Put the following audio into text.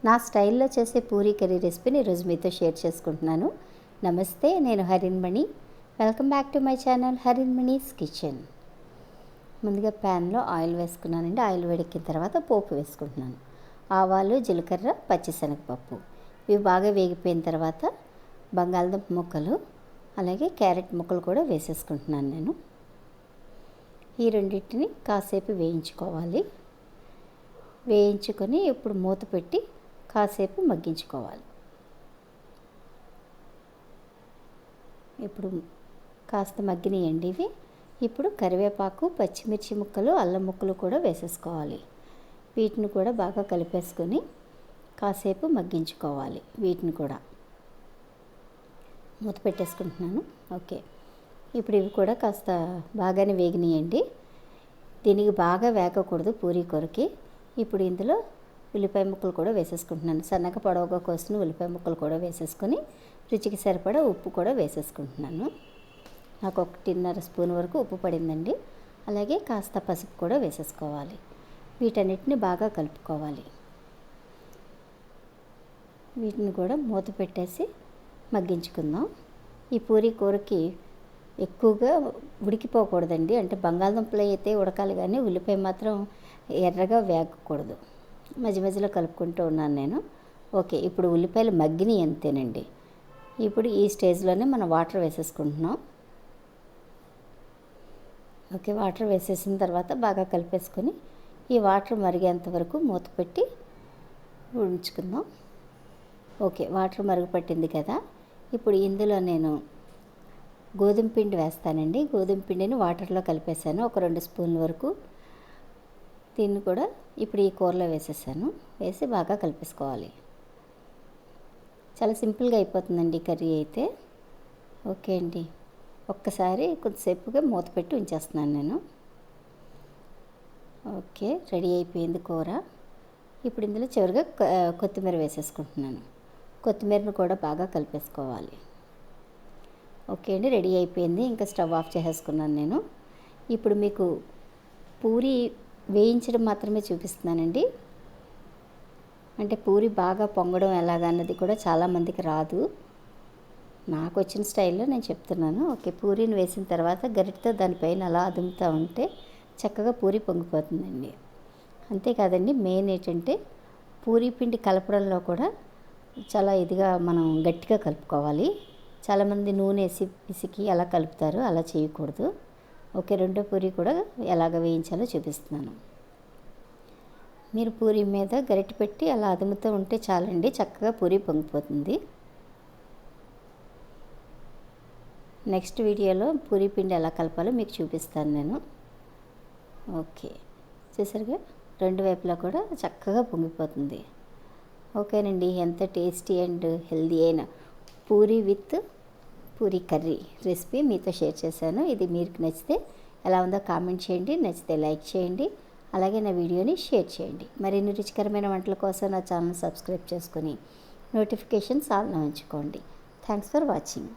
నా స్టైల్లో చేసే పూరీ కర్రీ రెసిపీని ఈరోజు మీతో షేర్ చేసుకుంటున్నాను. నమస్తే, నేను Harinmani. Welcome back to my channel Harinmani's kitchen. ముందుగా ప్యాన్లో ఆయిల్ వేసుకున్నానండి. ఆయిల్ వేడెక్కిన తర్వాత పోపు వేసుకుంటున్నాను. ఆవాలు, జీలకర్ర, పచ్చిశనగపప్పు ఇవి బాగా వేగిపోయిన తర్వాత బంగాళదుంప ముక్కలు అలాగే క్యారెట్ ముక్కలు కూడా వేసేసుకుంటున్నాను నేను. ఈ రెండింటిని కాసేపు వేయించుకోవాలి. వేయించుకొని ఇప్పుడు మూత పెట్టి కాసేపు మగ్గించుకోవాలి. ఇప్పుడు కాస్త మగ్గినాయండి ఇవి. ఇప్పుడు కరివేపాకు, పచ్చిమిర్చి ముక్కలు, అల్లం ముక్కలు కూడా వేసేసుకోవాలి. వీటిని కూడా బాగా కలిపేసుకొని కాసేపు మగ్గించుకోవాలి. వీటిని కూడా మూత పెట్టేసుకుంటున్నాను. ఓకే, ఇప్పుడు ఇవి కూడా కాస్త బాగానే వేగినాయండి. దీనికి బాగా వేగకూడదు పూరీ కూరకి. ఇప్పుడు ఇందులో ఉల్లిపాయ ముక్కలు కూడా వేసేసుకుంటున్నాను. సన్నగా పొడవుగా కోసిన ఉల్లిపాయ ముక్కలు కూడా వేసేసుకొని రుచికి సరిపడా ఉప్పు కూడా వేసేసుకుంటున్నాను. నాకు 1.5 స్పూన్ వరకు ఉప్పు పడిందండి. అలాగే కాస్త పసుపు కూడా వేసేసుకోవాలి. వీటన్నిటిని బాగా కలుపుకోవాలి. వీటిని కూడా మూత పెట్టేసి మగ్గించుకుందాం. ఈ పూరీ కూరకి ఎక్కువగా ఉడికిపోకూడదండి. అంటే బంగాళదుంపలు అయితే ఉడకాలి కానీ ఉల్లిపాయ మాత్రం ఎర్రగా వేగకూడదు. మధ్య మధ్యలో కలుపుకుంటూ ఉన్నాను నేను. ఓకే, ఇప్పుడు ఉల్లిపాయలు మగ్గినాయి అంతేనండి. ఇప్పుడు ఈ స్టేజ్లోనే మనం వాటర్ వేసేసుకుంటున్నాం. ఓకే, వాటర్ వేసేసిన తర్వాత బాగా కలిపేసుకొని ఈ వాటర్ మరిగేంత వరకు మూత పెట్టి ఉంచుకుందాం. ఓకే, వాటర్ మరుగుపట్టింది కదా. ఇప్పుడు ఇందులో నేను గోధుమ పిండి వేస్తానండి. గోధుమ పిండిని వాటర్లో కలిపేసాను, ఒక 2 స్పూన్ల వరకు. దీన్ని కూడా ఇప్పుడు ఈ కూరలో వేసేసాను. వేసి బాగా కలిపేసుకోవాలి. చాలా సింపుల్గా అయిపోతుందండి కర్రీ అయితే. ఓకే అండి, ఒక్కసారి కొద్దిసేపుగా మూత పెట్టి ఉంచేస్తున్నాను నేను. ఓకే, రెడీ అయిపోయింది కూర. ఇప్పుడు ఇందులో చివరిగా కొత్తిమీర వేసేసుకుంటున్నాను. కొత్తిమీరను కూడా బాగా కలిపేసుకోవాలి. ఓకే అండి, రెడీ అయిపోయింది. ఇంకా స్టవ్ ఆఫ్ చేసేసుకున్నాను నేను. ఇప్పుడు మీకు పూరీ వేయించడం మాత్రమే చూపిస్తున్నానండి. అంటే పూరీ బాగా పొంగడం ఎలాగన్నది కూడా చాలామందికి రాదు. నాకు వచ్చిన స్టైల్లో నేను చెప్తున్నాను. ఓకే, పూరీని వేసిన తర్వాత గరిటతో దానిపైన అలా అదుముతూ ఉంటే చక్కగా పూరీ పొంగిపోతుందండి. అంతేకాదండి, మెయిన్ ఏంటంటే పూరీ పిండి కలపడంలో కూడా చాలా ఇదిగా మనం గట్టిగా కలుపుకోవాలి. చాలామంది నూనె వేసి పిసికి అలా కలుపుతారు, అలా చేయకూడదు. ఓకే, రెండో పూరీ కూడా ఎలాగ వేయించాలో చూపిస్తున్నాను. మీరు పూరీ మీద గరిటె పెట్టి అలా అదుముతూ ఉంటే చాలండి, చక్కగా పూరీ పొంగిపోతుంది. నెక్స్ట్ వీడియోలో పూరీ పిండి ఎలా కలపాలో మీకు చూపిస్తాను నేను. ఓకే, చూసారుగా, రెండు వైపులా కూడా చక్కగా పొంగిపోతుంది. ఓకేనండి, ఎంత టేస్టీ అండ్ హెల్దీ అయిన Puri with Puri curry recipe మీతో షేర్ చేశాను. ఇది మీకు నచ్చితే ఎలా ఉందో కామెంట్ చేయండి, నచ్చితే లైక్ చేయండి, అలాగే నా వీడియోని షేర్ చేయండి. మరిన్ని రుచికరమైన వంటల కోసం నా ఛానల్ సబ్స్క్రైబ్ చేసుకొని నోటిఫికేషన్స్ ఆన్లో ఉంచుకోండి. Thanks for watching.